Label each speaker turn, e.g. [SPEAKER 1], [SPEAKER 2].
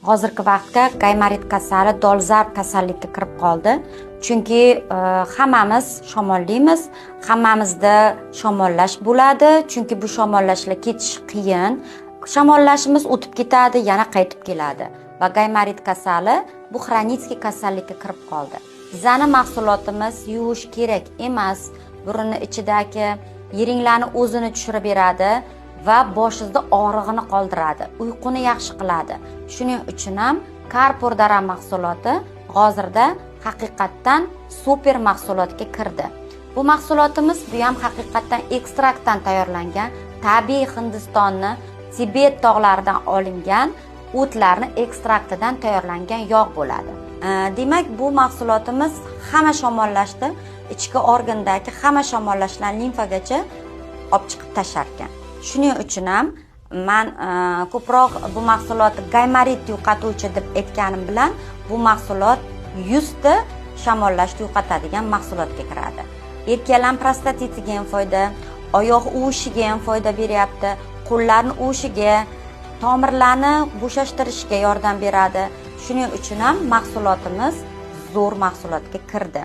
[SPEAKER 1] hozirgi vaqtga gaymarit kasali dolzarb kasallikka kirib qoldi. Chunki hammamiz shamollaymiz, hammamizda shamollash bo'ladi. Chunki bu shamollashlar ketish qiyin. Shamollashimiz o'tib ketadi, yana qaytib keladi. Va gaymarit kasali bu xronitskiy kasallikka kirib qoldi. Bizani mahsulotimiz yuvish kerak emas. Burunni ichidagi yiringlarni o'zini tushirib beradi va boshingizda og'rig'ini qoldiradi, uyquni yaxshi qiladi. Shuning uchun ham Carrefour Dara mahsuloti hozirda haqiqatdan super mahsulotga kirdi. Bu mahsulotimiz bu ham haqiqatdan ekstraktdan tayyorlangan, tabiiy Hindistonni, Tibet tog'laridan olingan o'tlarni ekstraktidan tayyorlangan yog' bo'ladi. Demak, bu mahsulotimiz hamma shamollashni, ichki organdagi hamma shamollashlarni limfagacha olib chiqib tashlar ekan. Shuning uchun ham men ko'proq bu mahsulotni gaymarit yo'qotuvchi deb aytganim bilan bu mahsulot 100 ta shamollashni yo'qotadigan mahsulotga kiradi. Erkaklar prostatitiga ham foyda, oyoq uvishiga ham foyda beryapti, qo'llarning uvishiga, tomirlarni bo'shashtirishga yordam beradi. Shuning uchun ham mahsulotimiz zo'r mahsulotga kirdi.